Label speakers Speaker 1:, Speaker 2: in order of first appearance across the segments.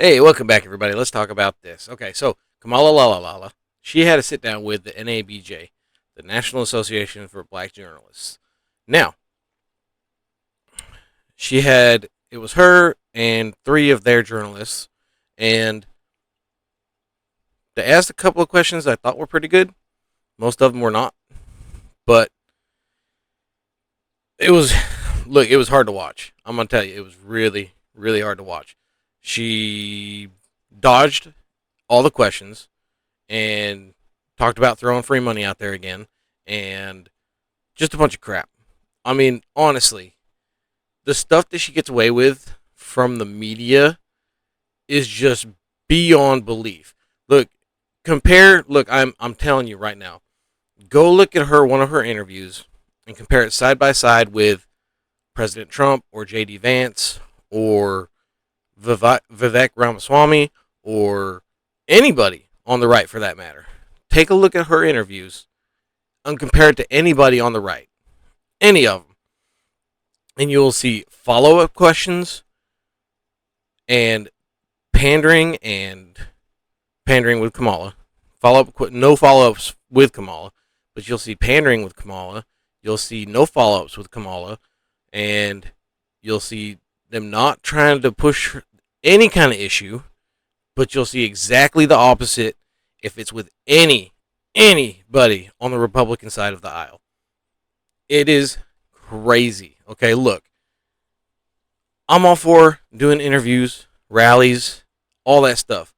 Speaker 1: Hey, welcome back, everybody. Let's talk about this. Okay, so Kamala Lala, she had a sit down with the NABJ, the National Association for Black Journalists. Now, it was her and three of their journalists, and they asked a couple of questions I thought were pretty good. Most of them were not, but it was, look, it was hard to watch. I'm gonna tell you, it was really, really hard to watch. She dodged all the questions and talked about throwing free money out there again and just a bunch of crap. I mean, honestly, the stuff that she gets away with from the media is just beyond belief. Look, I'm telling you right now. Go look at one of her interviews and compare it side by side with President Trump or JD Vance or Vivek Ramaswamy or anybody on the right for that matter. Take a look at her interviews and compare it to anybody on the right. Any of them. And you'll see follow-up questions and and pandering with Kamala. No follow-ups with Kamala, but you'll see pandering with Kamala. You'll see no follow-ups with Kamala, and you'll see them not trying to push any kind of issue, but you'll see exactly the opposite if it's with anybody on the Republican side of the aisle. It is crazy. Okay, look, I'm all for doing interviews, rallies, all that stuff.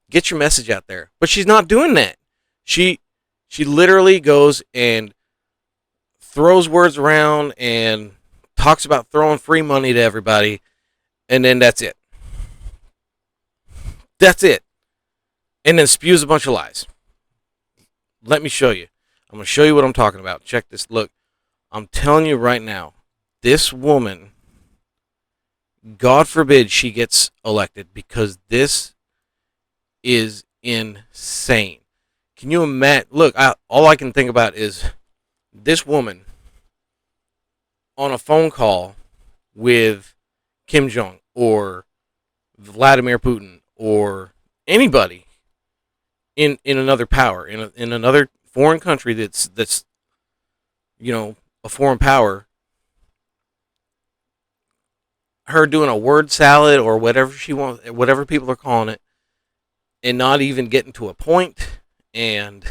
Speaker 1: Get your message out there. But she's not doing that. She literally goes and throws words around and talks about throwing free money to everybody, and then that's it. That's it. And then spews a bunch of lies. Let me show you. I'm going to show you what I'm talking about. Check this. Look, I'm telling you right now, this woman, God forbid she gets elected, because this is insane. Can you imagine? Look, all I can think about is this woman on a phone call with Kim Jong or Vladimir Putin or anybody in another power, in another foreign country that's a foreign power, her doing a word salad or whatever she wants, whatever people are calling it, and not even getting to a point. And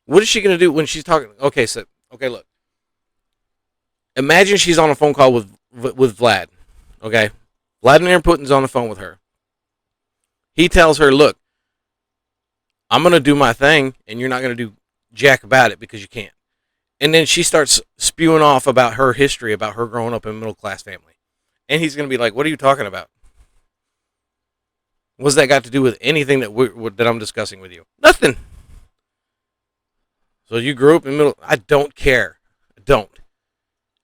Speaker 1: what is she going to do when she's talking? Okay, look. Imagine she's on a phone call with Vlad. Okay, Vladimir Putin's on the phone with her. He tells her, "Look, I'm going to do my thing, and you're not going to do jack about it because you can't." And then she starts spewing off about her history, about her growing up in a middle class family. And he's going to be like, "What are you talking about? What's that got to do with anything that I'm discussing with you? Nothing." So you grew up in middle. I don't care. I don't.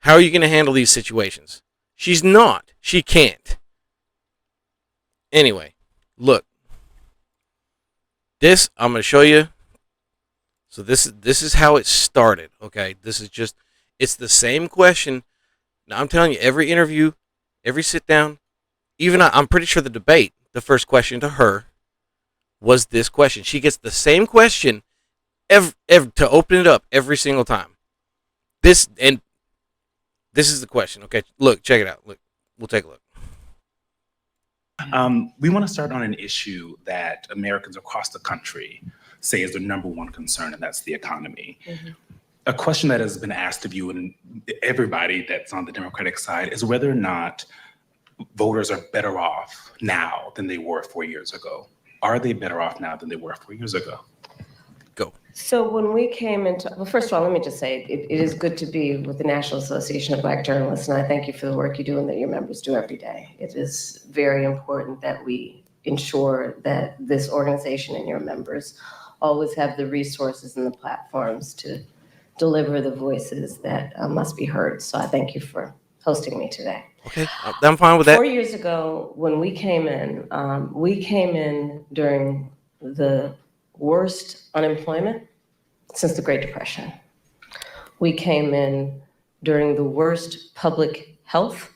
Speaker 1: How are you going to handle these situations? She's not. She can't. Anyway, look. This I'm going to show you. So this is how it started. Okay, it's the same question. Now I'm telling you, every interview, every sit down, even I'm pretty sure the debate, the first question to her was this question. She gets the same question to open it up every single time. This is the question. Okay, look, check it out. Look, we'll take a look.
Speaker 2: We want to start on an issue that Americans across the country say is the number one concern, and that's the economy. Mm-hmm. A question that has been asked of you and everybody that's on the Democratic side is whether or not voters are better off now than they were 4 years ago. Are they better off now than they were 4 years ago?
Speaker 1: Go.
Speaker 3: So when we came into, well, first of all, let me just say it is good to be with the National Association of Black Journalists, and I thank you for the work you do and that your members do every day. It is very important that we ensure that this organization and your members always have the resources and the platforms to deliver the voices that must be heard. So I thank you for hosting me today.
Speaker 1: Okay, I'm fine with that.
Speaker 3: 4 years ago, when we came in during the worst unemployment since the Great Depression. We came in during the worst public health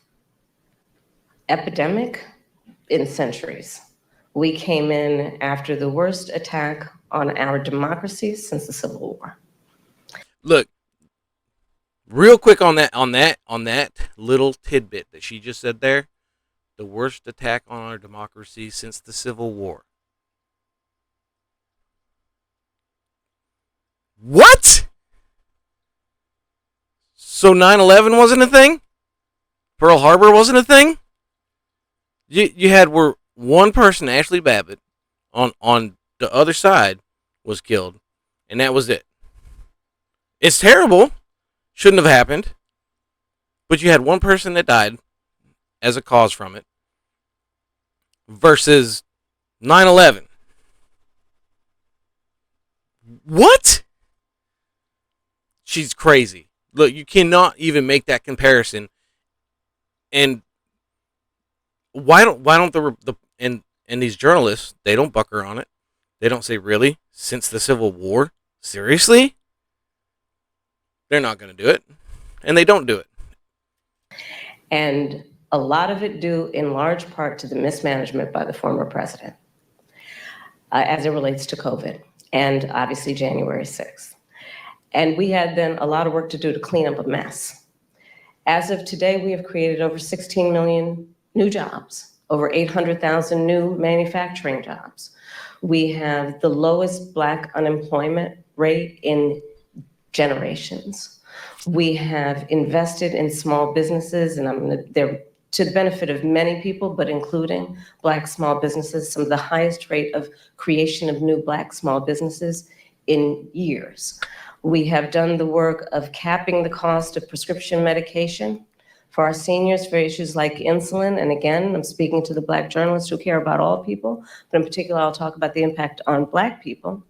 Speaker 3: epidemic in centuries. we came in after the worst attack on our democracy since the Civil War.
Speaker 1: Look, real quick on that little tidbit that she just said there, the worst attack on our democracy since the Civil War. What? So 9/11 wasn't a thing? Pearl Harbor wasn't a thing? You had where one person, Ashley Babbitt, on the other side was killed, and that was it. It's terrible. Shouldn't have happened. But you had one person that died as a cause from it versus 9/11. What? She's crazy. Look, you cannot even make that comparison. And why don't the and these journalists, they don't buck her on it. They don't say, really? Since the Civil War? Seriously? They're not going to do it. And they don't do it.
Speaker 3: And a lot of it due in large part to the mismanagement by the former president as it relates to COVID and obviously January 6th. And we had then a lot of work to do to clean up a mess. As of today, we have created over 16 million new jobs, over 800,000 new manufacturing jobs. We have the lowest Black unemployment rate in generations. We have invested in small businesses, and they're to the benefit of many people, but including Black small businesses, some of the highest rate of creation of new Black small businesses in years. We have done the work of capping the cost of prescription medication for our seniors for issues like insulin. And again, I'm speaking to the Black journalists who care about all people, but in particular, I'll talk about the impact on Black people,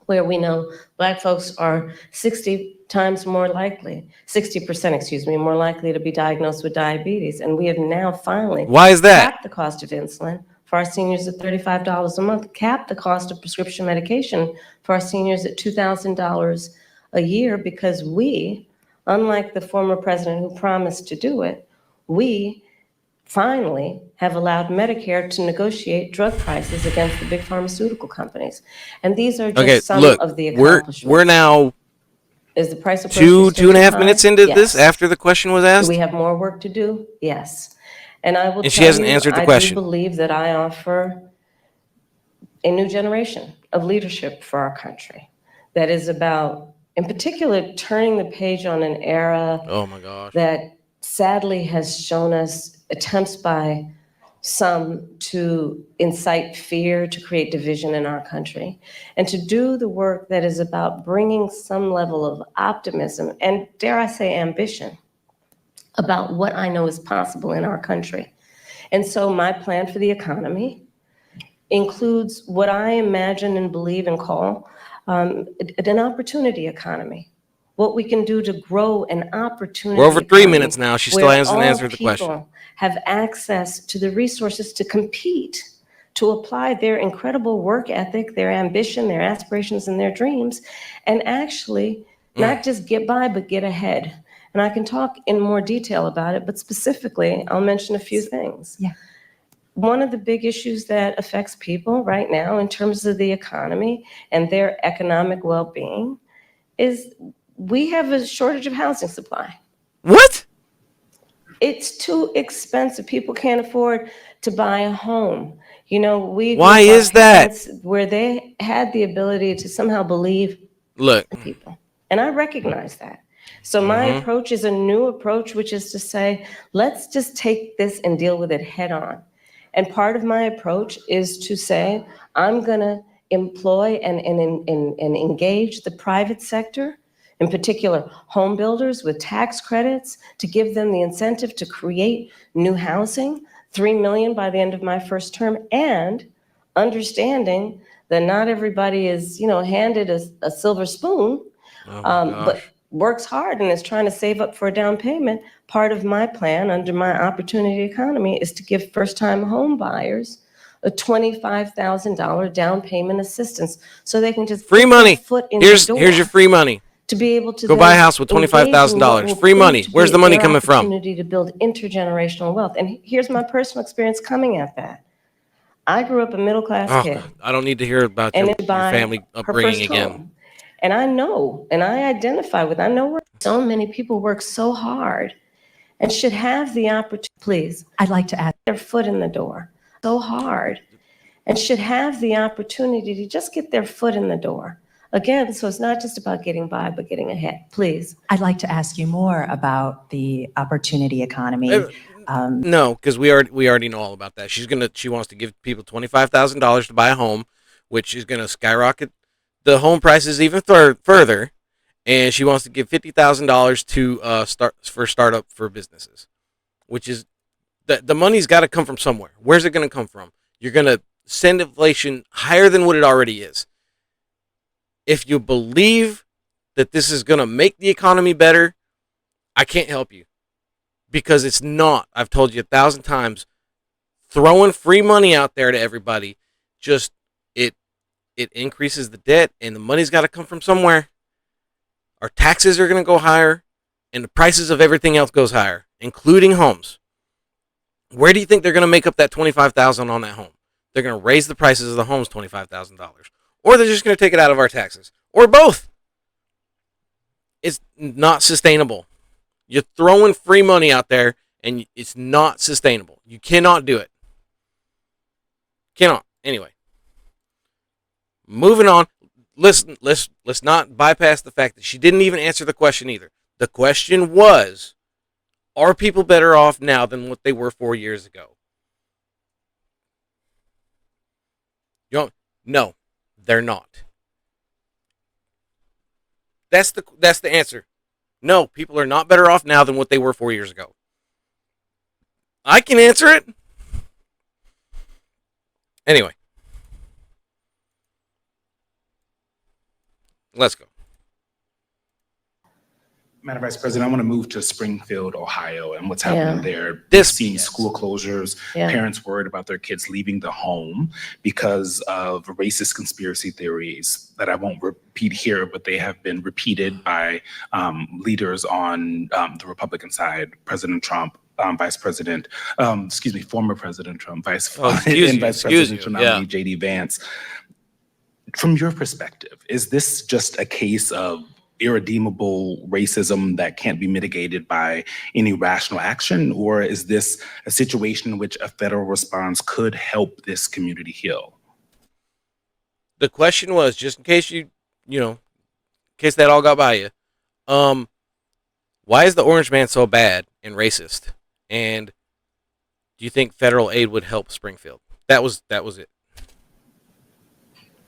Speaker 3: where we know Black folks are 60% more likely to be diagnosed with diabetes. And we have now finally
Speaker 1: Why is that?
Speaker 3: capped the cost of insulin for our seniors at $35 a month, capped the cost of prescription medication for our seniors at $2,000 a year, because we, unlike the former president who promised to do it, we finally have allowed Medicare to negotiate drug prices against the big pharmaceutical companies. And these are just some of the accomplishments.
Speaker 1: We're now
Speaker 3: is the price of
Speaker 1: two and a half minutes into
Speaker 3: yes.
Speaker 1: this after the question was asked.
Speaker 3: Do we have more work to do? Yes. And I will
Speaker 1: and
Speaker 3: tell
Speaker 1: she hasn't
Speaker 3: you,
Speaker 1: answered the
Speaker 3: I
Speaker 1: question.
Speaker 3: do believe that I offer a new generation of leadership for our country that is about, in particular, turning the page on an era
Speaker 1: Oh my gosh.
Speaker 3: that sadly has shown us attempts by some to incite fear, to create division in our country, and to do the work that is about bringing some level of optimism and, dare I say, ambition about what I know is possible in our country. And so my plan for the economy includes what I imagine and believe and call an opportunity economy. What we can do to grow an opportunity.
Speaker 1: We're over 3
Speaker 3: economy
Speaker 1: minutes now. She still hasn't answered the question.
Speaker 3: Where all people have access to the resources to compete, to apply their incredible work ethic, their ambition, their aspirations, and their dreams, and actually not just get by, but get ahead. And I can talk in more detail about it, but specifically, I'll mention a few things.
Speaker 4: Yeah.
Speaker 3: One of the big issues that affects people right now in terms of the economy and their economic well-being is we have a shortage of housing supply.
Speaker 1: What?
Speaker 3: It's too expensive. People can't afford to buy a home. You know,
Speaker 1: Why is that?
Speaker 3: Where they had the ability to somehow believe
Speaker 1: Look,
Speaker 3: in people. And I recognize that. So my approach is a new approach, which is to say, let's just take this and deal with it head on. And part of my approach is to say, I'm going to employ and engage the private sector, in particular home builders with tax credits, to give them the incentive to create new housing, 3 million by the end of my first term, and understanding that not everybody is, handed a silver spoon, but works hard and is trying to save up for a down payment. Part of my plan under my opportunity economy is to give first-time home buyers a $25,000 down payment assistance so they can just
Speaker 1: free money.
Speaker 3: Foot in
Speaker 1: Here's
Speaker 3: the door
Speaker 1: your free money.
Speaker 3: to be able to
Speaker 1: go buy a house with $25,000. Free money. Where's the money coming from?
Speaker 3: Opportunity to build intergenerational wealth. And here's my personal experience coming at that. I grew up a middle-class
Speaker 1: Oh,
Speaker 3: kid,
Speaker 1: God. I don't need to hear about
Speaker 3: and
Speaker 1: your,
Speaker 3: it was
Speaker 1: your
Speaker 3: by
Speaker 1: family
Speaker 3: her
Speaker 1: upbringing
Speaker 3: first
Speaker 1: again.
Speaker 3: home. And I know, and I identify with, I know where so many people work so hard and should have the opportunity, please, I'd like to add their foot in the door, so hard, and should have the opportunity to just get their foot in the door. Again, so it's not just about getting by, but getting ahead, please.
Speaker 4: I'd like to ask you more about the opportunity economy.
Speaker 1: No, because we already know all about that. She wants to give people $25,000 to buy a home, which is gonna skyrocket the home prices even further. And she wants to give $50,000 to startup for businesses, which is the money's got to come from somewhere. Where's it going to come from? You're going to send inflation higher than what it already is. If you believe that this is going to make the economy better, I can't help you, because it's not. I've told you 1,000 times, throwing free money out there to everybody, just it increases the debt, and the money's got to come from somewhere. Our taxes are going to go higher, and the prices of everything else goes higher, including homes. Where do you think they're going to make up that $25,000 on that home? They're going to raise the prices of the homes $25,000, or they're just going to take it out of our taxes, or both. It's not sustainable. You're throwing free money out there, and it's not sustainable. You cannot do it. Cannot. Anyway, moving on. Listen, let's not bypass the fact that she didn't even answer the question either. The question was, are people better off now than what they were 4 years ago? No, they're not. That's the answer. No, people are not better off now than what they were 4 years ago. I can answer it. Anyway, let's go.
Speaker 2: Madam Vice President, I want to move to Springfield, Ohio, and what's happening there.
Speaker 1: This
Speaker 2: We've seen
Speaker 1: BS.
Speaker 2: school closures,
Speaker 3: Yeah.
Speaker 2: parents worried about their kids leaving the home because of racist conspiracy theories that I won't repeat here, but they have been repeated by leaders on the Republican side, President Trump, Vice President, former President Trump, Vice Presidential nominee J.D. Vance. From your perspective, is this just a case of irredeemable racism that can't be mitigated by any rational action, or is this a situation in which a federal response could help this community heal?
Speaker 1: The question was, just in case in case that all got by you, why is the Orange Man so bad and racist? And do you think federal aid would help Springfield? That was it.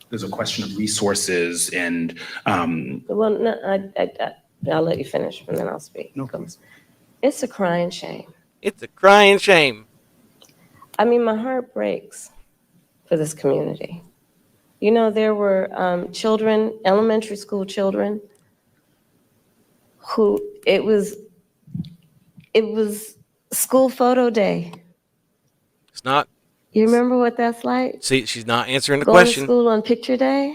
Speaker 2: There's a question of resources and
Speaker 3: Well, no, I'll let you finish and then I'll speak.
Speaker 2: No, please.
Speaker 3: It's a crying shame.
Speaker 1: It's a crying shame.
Speaker 3: I mean, my heart breaks for this community. You know, there were children, elementary school children, who it was school photo day.
Speaker 1: It's not.
Speaker 3: You remember what that's like?
Speaker 1: See, she's not answering the
Speaker 3: Going to
Speaker 1: question.
Speaker 3: school on picture day?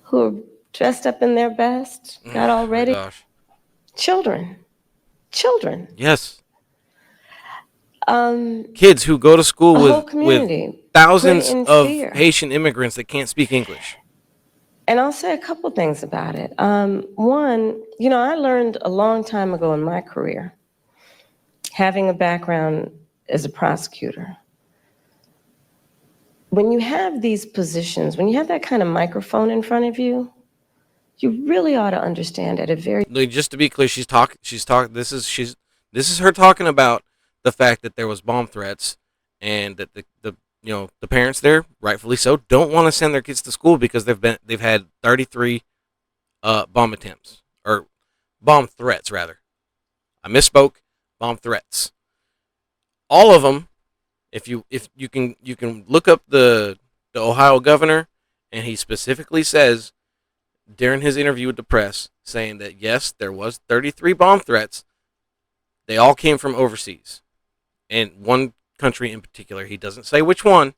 Speaker 3: Who are dressed up in their best, got all ready?
Speaker 1: Oh my gosh.
Speaker 3: Children.
Speaker 1: Yes.
Speaker 3: A
Speaker 1: Kids who go to school
Speaker 3: whole
Speaker 1: with
Speaker 3: community
Speaker 1: thousands
Speaker 3: put in
Speaker 1: of
Speaker 3: fear.
Speaker 1: Haitian immigrants that can't speak English.
Speaker 3: And I'll say a couple things about it. One, I learned a long time ago in my career, having a background as a prosecutor, when you have these positions, when you have that kind of microphone in front of you, you really ought to understand at a very
Speaker 1: Just to be clear, she's talking. This is her talking about the fact that there was bomb threats, and that the parents there, rightfully so, don't want to send their kids to school because they've had 33 bomb attempts, or bomb threats rather. I misspoke. Bomb threats. All of them. If you can look up the Ohio governor, and he specifically says during his interview with the press, saying that yes, there was 33 bomb threats. They all came from overseas, and one country in particular. He doesn't say which one,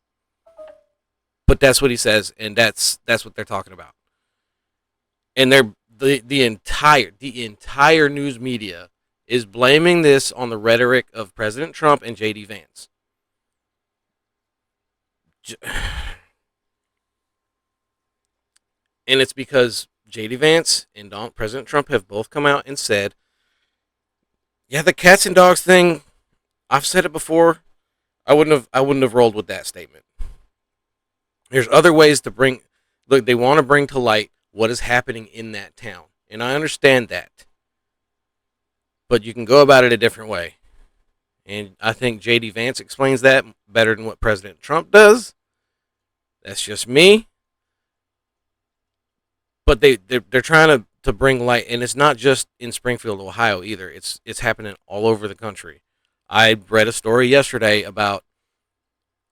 Speaker 1: but that's what he says, and that's what they're talking about. And the entire news media is blaming this on the rhetoric of President Trump and J.D. Vance. And it's because J.D. Vance and President Trump have both come out and said, yeah, the cats and dogs thing, I've said it before. I wouldn't have rolled with that statement. There's other ways to bring, look, they want to bring to light what is happening in that town. And I understand that. But you can go about it a different way. And I think J.D. Vance explains that better than what President Trump does. That's just me. But they're trying to bring light, and it's not just in Springfield, Ohio either. It's happening all over the country. I read a story yesterday about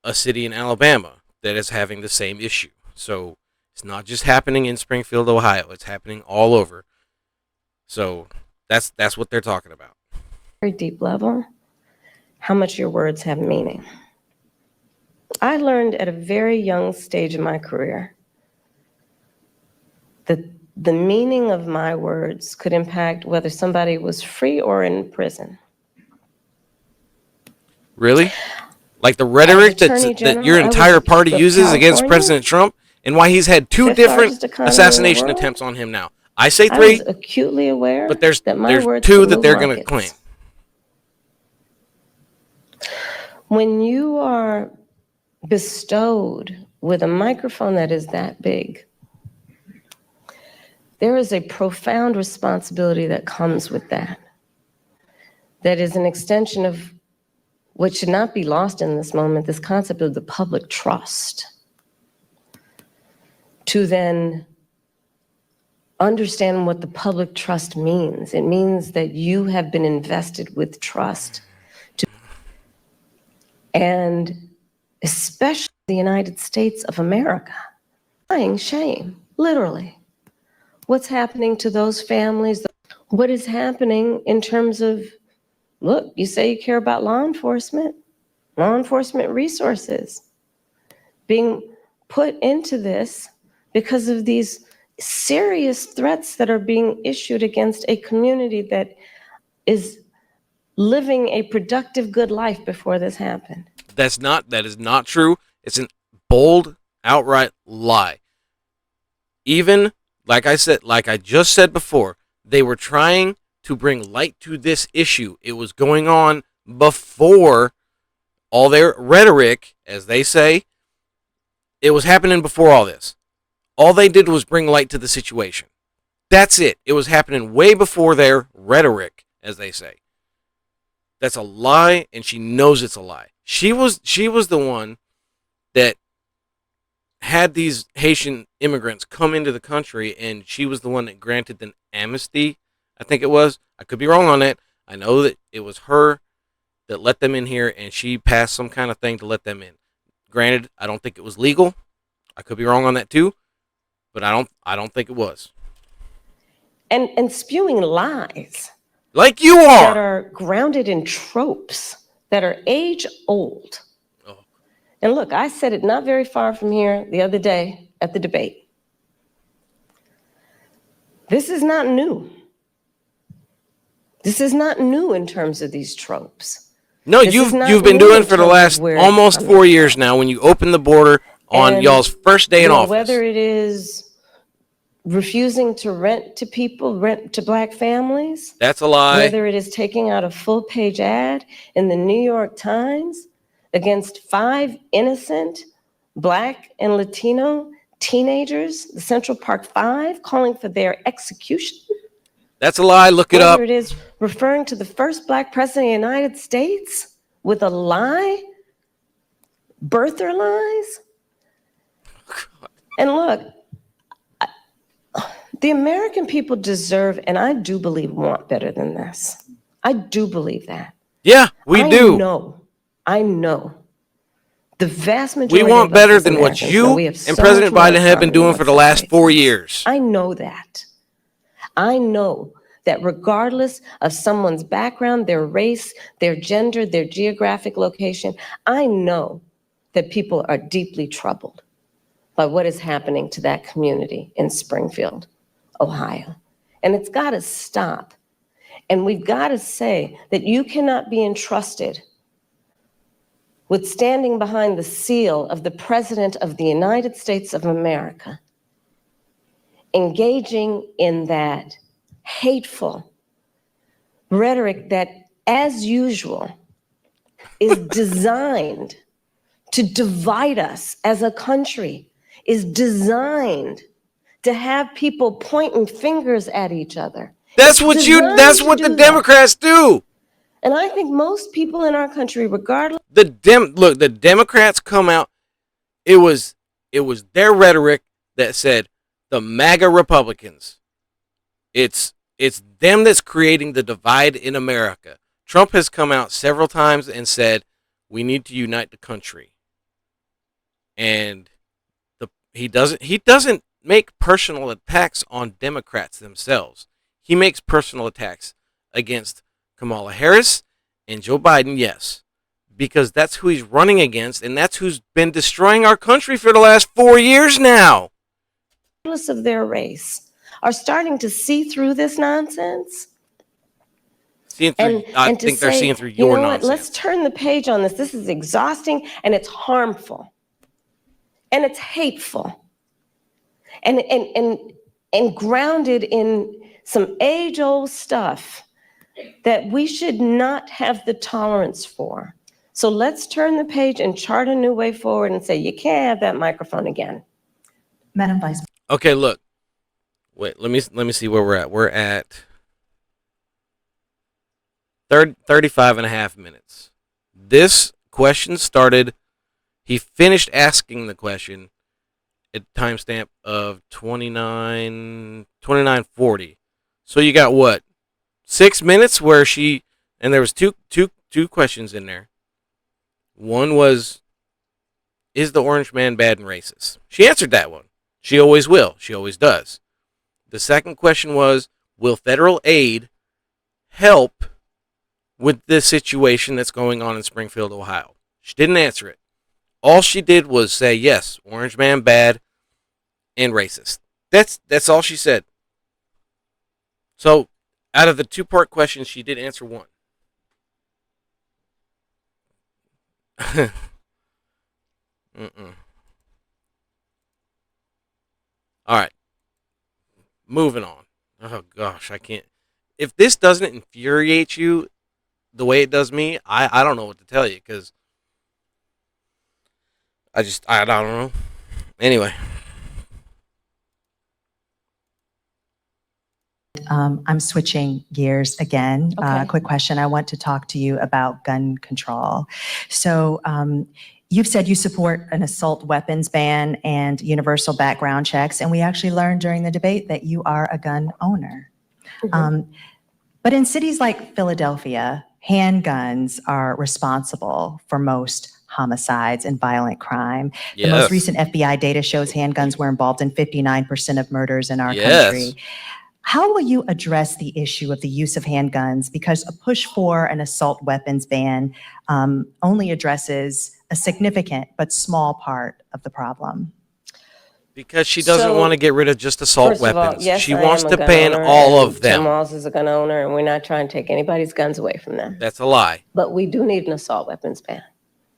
Speaker 1: a city in Alabama that is having the same issue. So it's not just happening in Springfield, Ohio. It's happening all over. So that's what they're talking about.
Speaker 3: Very deep level, how much your words have meaning. I learned at a very young stage in my career that the meaning of my words could impact whether somebody was free or in prison.
Speaker 1: Really? Like the rhetoric that your entire party uses against President Trump, and why he's had 2 different assassination attempts on him now. I say 3.
Speaker 3: I was acutely aware,
Speaker 1: but there's
Speaker 3: that my words
Speaker 1: 2
Speaker 3: could
Speaker 1: that
Speaker 3: move
Speaker 1: they're going to claim.
Speaker 3: markets. When you are bestowed with a microphone that is that big, there is a profound responsibility that comes with that. That is an extension of what should not be lost in this moment, this concept of the public trust. To then understand what the public trust means. It means that you have been invested with trust. And especially the United States of America, crying shame, literally. What's happening to those families? What is happening in terms of, look, you say you care about law enforcement resources being put into this because of these serious threats that are being issued against a community that is living a productive, good life before this happened.
Speaker 1: That is not true. It's a bold, outright lie. Even, like I just said before, they were trying to bring light to this issue. It was going on before all their rhetoric, as they say. It was happening before all this. All they did was bring light to the situation. That's it. It was happening way before their rhetoric, as they say. That's a lie, and she knows it's a lie. She was the one that had these Haitian immigrants come into the country, and she was the one that granted them amnesty, I think it was. I could be wrong on that. I know that it was her that let them in here, and she passed some kind of thing to let them in. Granted, I don't think it was legal. I could be wrong on that too, but I don't think it was.
Speaker 3: And spewing lies.
Speaker 1: Like you are.
Speaker 3: That are grounded in tropes that are age old.
Speaker 1: Oh.
Speaker 3: And look, I said it not very far from here the other day at the debate. This is not new. This is not new in terms of these tropes.
Speaker 1: No, you've been doing for the last almost 4 years now when you opened the border on y'all's first day in office.
Speaker 3: Whether it is refusing to rent to Black families.
Speaker 1: That's a lie.
Speaker 3: Whether it is taking out a full-page ad in the New York Times against 5 innocent Black and Latino teenagers, the Central Park 5, calling for their execution.
Speaker 1: That's a lie. Look it up.
Speaker 3: Whether it is referring to the first Black president of the United States with a lie, birther lies.
Speaker 1: God.
Speaker 3: And look, the American people deserve, and I do believe want better than this. I do believe that.
Speaker 1: Yeah, we do.
Speaker 3: I know. The vast majority
Speaker 1: we want
Speaker 3: of us
Speaker 1: better
Speaker 3: as
Speaker 1: than what
Speaker 3: Americans
Speaker 1: you
Speaker 3: know we have
Speaker 1: and
Speaker 3: so
Speaker 1: President
Speaker 3: much more
Speaker 1: Biden have been
Speaker 3: in
Speaker 1: doing
Speaker 3: common
Speaker 1: for
Speaker 3: than
Speaker 1: the
Speaker 3: what
Speaker 1: last 4
Speaker 3: separates us.
Speaker 1: years.
Speaker 3: I know that. I know that regardless of someone's background, their race, their gender, their geographic location, I know that people are deeply troubled by what is happening to that community in Springfield, Ohio. And it's got to stop. And we've got to say that you cannot be entrusted with standing behind the seal of the President of the United States of America, engaging in that hateful rhetoric that, as usual, is designed to divide us as a country, is designed to have people pointing fingers at each other.
Speaker 1: That's what the Democrats do.
Speaker 3: And I think most people in our country, regardless.
Speaker 1: The Democrats come out. It was their rhetoric that said the MAGA Republicans. It's them that's creating the divide in America. Trump has come out several times and said we need to unite the country. And he doesn't make personal attacks on Democrats themselves. He makes personal attacks against Kamala Harris and Joe Biden, yes, because that's who he's running against, and that's who's been destroying our country for the last 4 years now.
Speaker 3: Regardless of their race, are starting to see through this nonsense.
Speaker 1: I think they're seeing through your nonsense.
Speaker 3: Let's turn the page on this. This is exhausting, and it's harmful, and it's hateful, and grounded in some age-old stuff that we should not have the tolerance for. So let's turn the page and chart a new way forward and say, you can't have that microphone again.
Speaker 4: Madam Vice.
Speaker 1: Okay, look. Wait, let me see where we're at. We're at 35 and a half minutes. This question started, he finished asking the question at timestamp of 29:40. So you got what? 6 minutes where and there was two questions in there. One was, is the orange man bad and racist? She answered that one. She always will. She always does. The second question was, will federal aid help with this situation that's going on in Springfield, Ohio? She didn't answer it. All she did was say, yes, orange man bad and racist. That's all she said. So, out of the two-part question, she did answer one. All right. Moving on. Oh, gosh, I can't. If this doesn't infuriate you the way it does me, I don't know what to tell you, because I don't know. Anyway.
Speaker 4: I'm switching gears again.
Speaker 3: Okay.
Speaker 4: Quick question. I want to talk to you about gun control. So you've said you support an assault weapons ban and universal background checks, and we actually learned during the debate that you are a gun owner.
Speaker 3: Mm-hmm.
Speaker 4: But in cities like Philadelphia, handguns are responsible for most homicides and violent crime.
Speaker 1: Yes.
Speaker 4: The most recent FBI data shows handguns were involved in 59% of murders in our
Speaker 1: Yes.
Speaker 4: country. How will you address the issue of the use of handguns? Because a push for an assault weapons ban only addresses a significant but small part of the problem.
Speaker 1: Because she doesn't want to get rid of just assault
Speaker 3: First of all,
Speaker 1: weapons.
Speaker 3: yes,
Speaker 1: She
Speaker 3: I
Speaker 1: wants
Speaker 3: am a
Speaker 1: to
Speaker 3: gun
Speaker 1: ban
Speaker 3: owner,
Speaker 1: all
Speaker 3: and
Speaker 1: of them.
Speaker 3: Tim Walz is a gun owner, and we're not trying to take anybody's guns away from them.
Speaker 1: That's a lie.
Speaker 3: But we do need an assault weapons ban.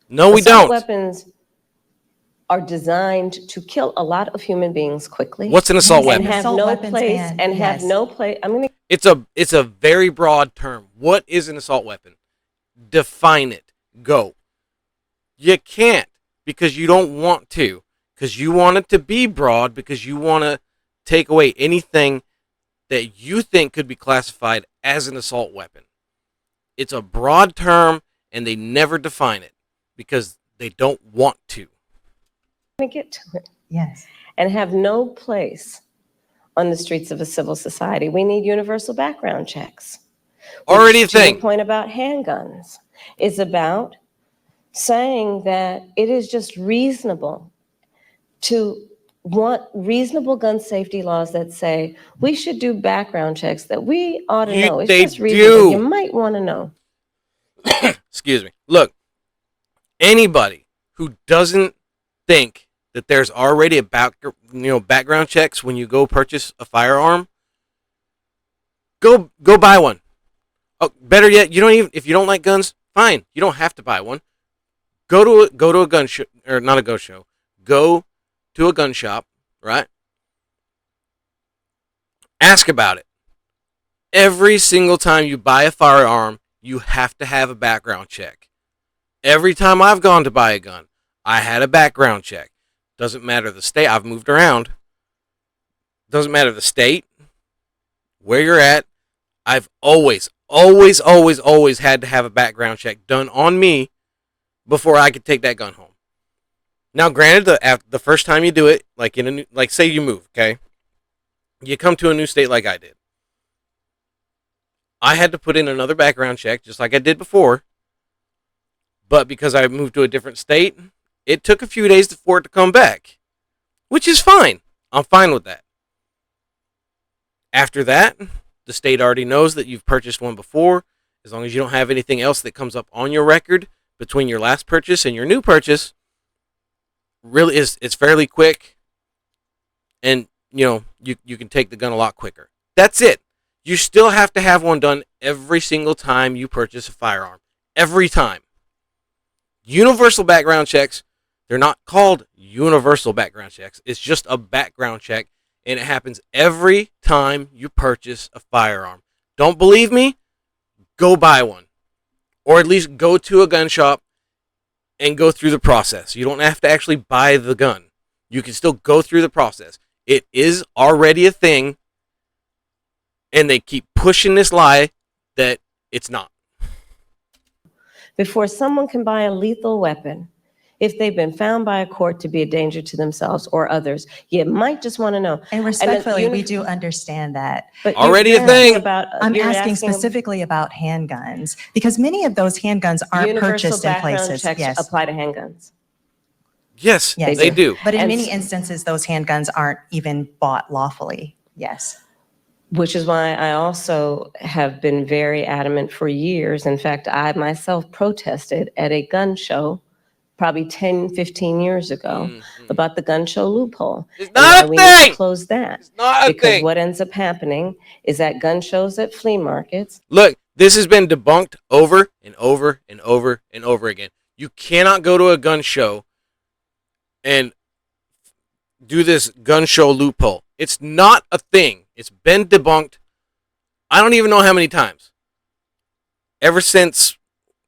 Speaker 1: No, we
Speaker 3: Assault
Speaker 1: don't.
Speaker 3: weapons are designed to kill a lot of human beings quickly.
Speaker 1: What's an assault
Speaker 3: and
Speaker 1: weapon?
Speaker 3: have
Speaker 4: Assault
Speaker 3: no
Speaker 4: weapons
Speaker 3: place
Speaker 4: ban,
Speaker 3: and have
Speaker 4: yes.
Speaker 3: no place. I'm going to
Speaker 1: It's a very broad term. What is an assault weapon? Define it. Go. You can't, because you don't want to, because you want it to be broad, because you want to take away anything that you think could be classified as an assault weapon. It's a broad term, and they never define it because they don't want to.
Speaker 3: get to it.
Speaker 4: Yes.
Speaker 3: And have no place on the streets of a civil society. We need universal background checks.
Speaker 1: Already a
Speaker 3: Which, to your
Speaker 1: thing.
Speaker 3: point about handguns, is about saying that it is just reasonable to want reasonable gun safety laws that say we should do background checks that we ought to know. It's
Speaker 1: They
Speaker 3: just reasonable.
Speaker 1: do.
Speaker 3: You might want to know.
Speaker 1: Excuse me. Look, anybody who doesn't think that there's already a background checks when you go purchase a firearm, go buy one. Oh, better yet, you don't even, if you don't like guns, fine, you don't have to buy one. go to a gun show, or not a gun show. Go to a gun shop, right? Ask about it. Every single time you buy a firearm, you have to have a background check. Every time I've gone to buy a gun, I had a background check. Doesn't matter the state. I've moved around. Doesn't matter the state, where you're at. I've always had to have a background check done on me before I could take that gun home. Now, granted, the first time you do it, like say you move, okay, you come to a new state like I did. I had to put in another background check, just like I did before. But because I moved to a different state, it took a few days for it to come back, which is fine. I'm fine with that. After that, the state already knows that you've purchased one before. As long as you don't have anything else that comes up on your record between your last purchase and your new purchase, really it's fairly quick, and you can take the gun a lot quicker. That's it. You still have to have one done every single time you purchase a firearm. Every time. Universal background checks, they're not called universal background checks. It's just a background check, and it happens every time you purchase a firearm. Don't believe me? Go buy one. Or at least go to a gun shop and go through the process. You don't have to actually buy the gun. You can still go through the process. It is already a thing, and they keep pushing this lie that it's not.
Speaker 3: Before someone can buy a lethal weapon, if they've been found by a court to be a danger to themselves or others, you might just want to know.
Speaker 4: And respectfully, we do understand that.
Speaker 3: But
Speaker 1: already a thing.
Speaker 4: I'm asking specifically about handguns, because many of those handguns aren't purchased in places.
Speaker 3: Checks
Speaker 4: Yes.
Speaker 3: apply to handguns.
Speaker 1: Yes,
Speaker 4: Yes.
Speaker 1: they do.
Speaker 4: But in
Speaker 3: And
Speaker 4: many instances, those handguns aren't even bought lawfully. Yes.
Speaker 3: Which is why I also have been very adamant for years. In fact, I myself protested at a gun show probably 10, 15 years ago about the gun show loophole.
Speaker 1: It's not a
Speaker 3: We need
Speaker 1: thing.
Speaker 3: to close that.
Speaker 1: It's not a
Speaker 3: Because
Speaker 1: thing.
Speaker 3: what ends up happening is that gun shows at flea markets.
Speaker 1: Look, this has been debunked over and over and over and over again. You cannot go to a gun show and do this gun show loophole. It's not a thing. It's been debunked. I don't even know how many times. Ever since,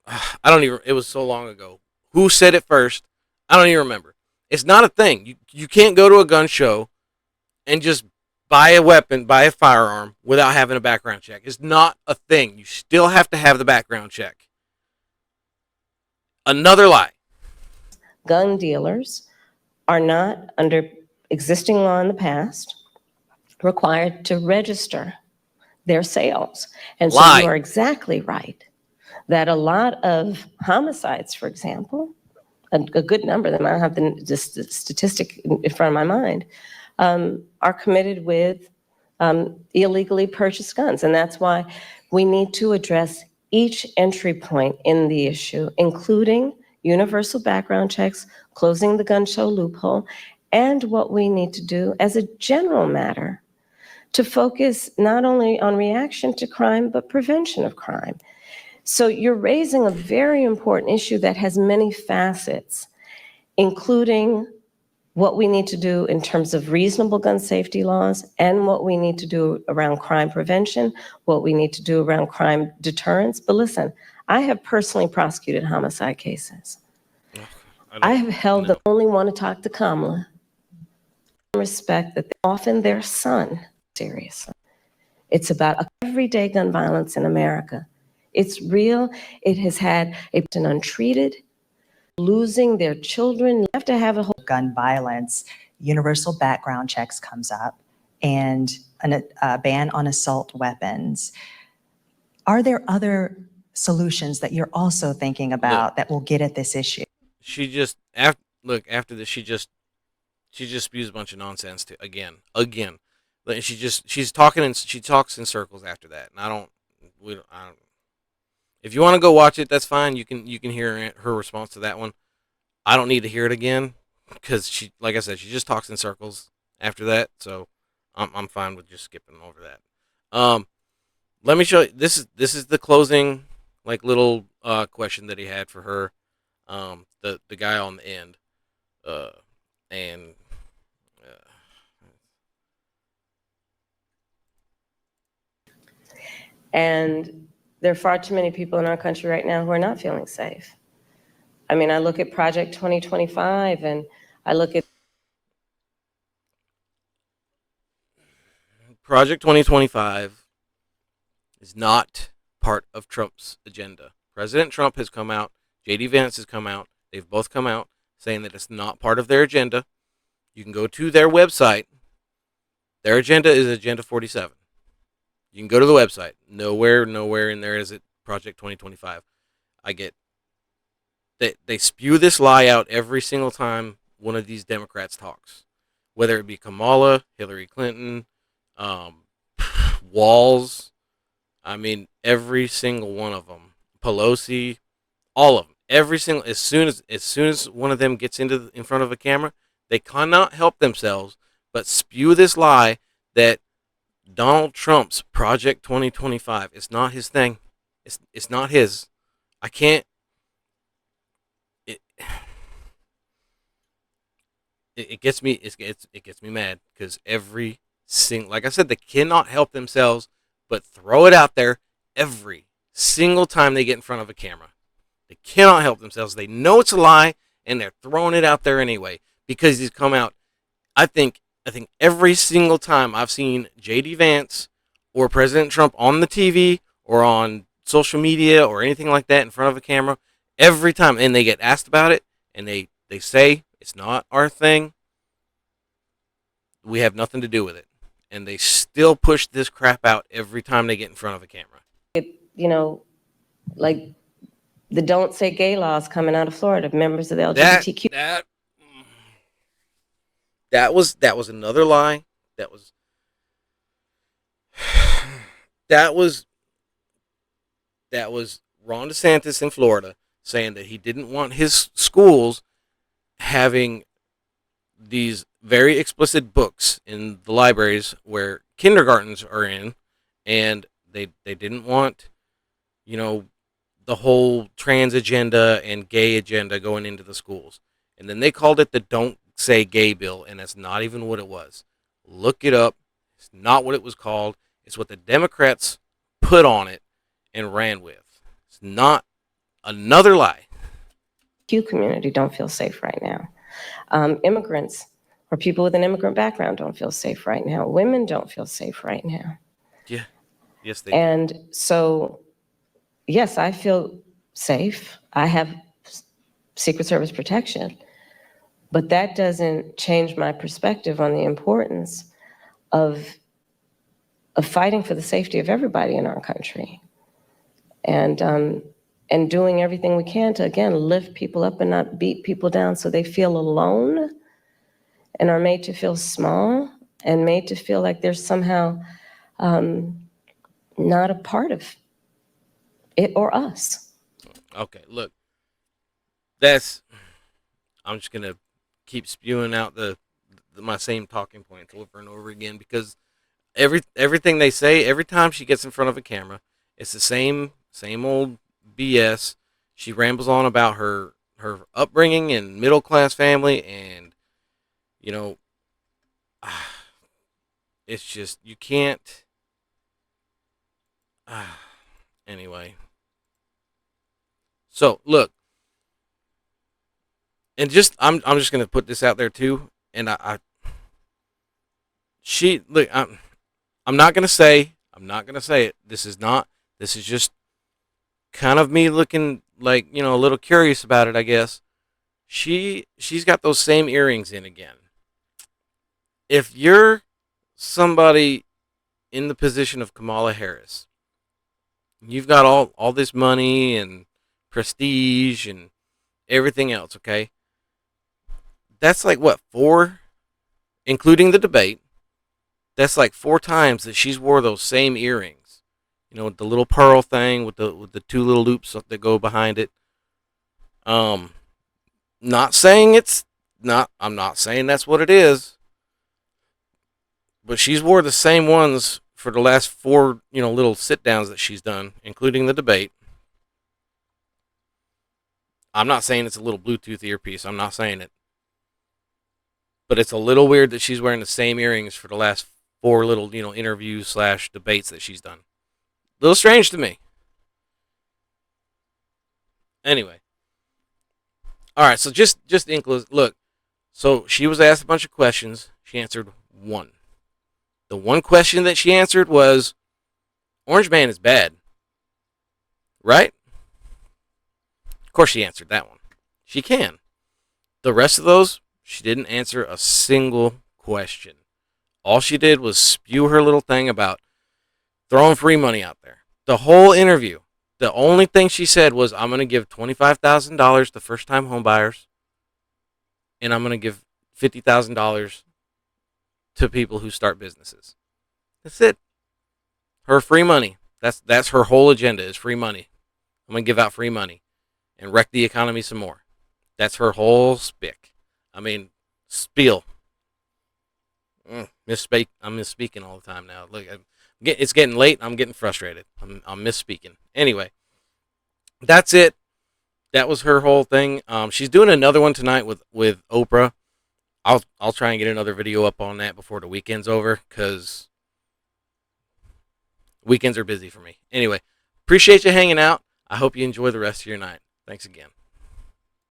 Speaker 1: it was so long ago. Who said it first? I don't even remember. It's not a thing. You can't go to a gun show and just buy a weapon, buy a firearm without having a background check. It's not a thing. You still have to have the background check. Another lie.
Speaker 3: Gun dealers are not, under existing law in the past, required to register their sales. And so
Speaker 1: Lie.
Speaker 3: you are exactly right that a lot of homicides, for example, a good number of them, I don't have the statistic in front of my mind, are committed with illegally purchased guns. And that's why we need to address each entry point in the issue, including universal background checks, closing the gun show loophole, and what we need to do as a general matter to focus not only on reaction to crime, but prevention of crime. So you're raising a very important issue that has many facets, including what we need to do in terms of reasonable gun safety laws and what we need to do around crime prevention, what we need to do around crime deterrence. But listen, I have personally prosecuted homicide cases. I have held the only one to talk to Kamala, respect that often their son, seriously. It's about everyday gun violence in America. It's real. It has had an untreated, losing their children. You have to have a whole
Speaker 4: Gun violence, universal background checks comes up, and a ban on assault weapons. Are there other solutions that you're also thinking about that will get at this issue?
Speaker 1: She just after this she just spews a bunch of nonsense again. Like she talks in circles after that, and I don't. If you want to go watch it, that's fine. You can hear her response to that one. I don't need to hear it again because like I said, she just talks in circles after that. So I'm fine with just skipping over that. Let me show you. This is the closing little question that he had for her. The guy on the end, uh, and uh,
Speaker 3: And there are far too many people in our country right now who are not feeling safe. I mean, I look at Project 2025 and I look at
Speaker 1: Project 2025 is not part of Trump's agenda. President Trump has come out, JD Vance has come out, they've both come out saying that it's not part of their agenda. You can go to their website. Their agenda is Agenda 47. You can go to the website. Nowhere in there is it Project 2025. I get they spew this lie out every single time one of these Democrats talks, whether it be Kamala, Hillary Clinton, um, Walls. I mean, every single one of them, Pelosi, all of them. Every single as soon as one of them gets in front of a camera, they cannot help themselves but spew this lie that Donald Trump's Project 2025 is not his thing. It's not his. I can't. It, it gets me. It gets me mad because every single, like I said, they cannot help themselves but throw it out there every single time they get in front of a camera. They cannot help themselves. They know it's a lie and they're throwing it out there anyway because he's come out. I think every single time I've seen JD Vance or President Trump on the TV or on social media or anything like that in front of a camera, every time, and they get asked about it and they say it's not our thing, we have nothing to do with it, and they still push this crap out every time they get in front of a camera.
Speaker 3: you know, like the Don't Say Gay laws coming out of Florida, members of the
Speaker 1: That
Speaker 3: LGBTQ.
Speaker 1: that was another lie. That was that was that was Ron DeSantis in Florida saying that he didn't want his schools having these very explicit books in the libraries where kindergartens are in, and they didn't want, you know, the whole trans agenda and gay agenda going into the schools. And then they called it the Don't Say Gay bill, and that's not even what it was. Look it up. It's not what it was called. It's what the Democrats put on it and ran with. It's not another lie.
Speaker 3: Community don't feel safe right now. Immigrants or people with an immigrant background don't feel safe right now. Women don't feel safe right now.
Speaker 1: Yeah. Yes, they do.
Speaker 3: And so, yes, I feel safe. I have Secret Service protection, but that doesn't change my perspective on the importance of fighting for the safety of everybody in our country, and doing everything we can to, again, lift people up and not beat people down so they feel alone and are made to feel small and made to feel like they're somehow not a part of it or us.
Speaker 1: Okay, look, I'm just gonna keep spewing out my same talking points over and over again because everything they say every time she gets in front of a camera, it's the same old BS. She rambles on about her upbringing and middle class family, and you know, it's just you can't. Anyway, so look, and I'm just gonna put this out there too, and she look I'm not gonna say it. This is just kind of me looking like, you know, a little curious about it, I guess. She's got those same earrings in again. If you're somebody in the position of Kamala Harris, you've got all this money and prestige and everything else, okay? That's like what, four, including the debate. That's like 4 times that she's wore those same earrings. You know, with the little pearl thing with the 2 little loops that go behind it. Not saying it's not. I'm not saying that's what it is. But she's wore the same ones for the last 4, you know, little sit downs that she's done, including the debate. I'm not saying it's a little Bluetooth earpiece. I'm not saying it. But it's a little weird that she's wearing the same earrings for the last 4 little, interviews slash debates that she's done. A little strange to me. Anyway. All right, so just look. So she was asked a bunch of questions. She answered one. The one question that she answered was, Orange Man is bad. Right? Of course she answered that one. She can. The rest of those, she didn't answer a single question. All she did was spew her little thing about throwing free money out there. The whole interview, the only thing she said was, I'm going to give $25,000 to first-time homebuyers, and I'm going to give $50,000 to people who start businesses. That's it. Her free money. That's her whole agenda is free money. I'm going to give out free money and wreck the economy some more. That's her whole spiel. I'm misspeaking all the time now. Look, it's getting late. I'm getting frustrated. I'm misspeaking. Anyway, that's it. That was her whole thing. She's doing another one tonight with Oprah. I'll try and get another video up on that before the weekend's over, because weekends are busy for me. Anyway, appreciate you hanging out. I hope you enjoy the rest of your night. Thanks again.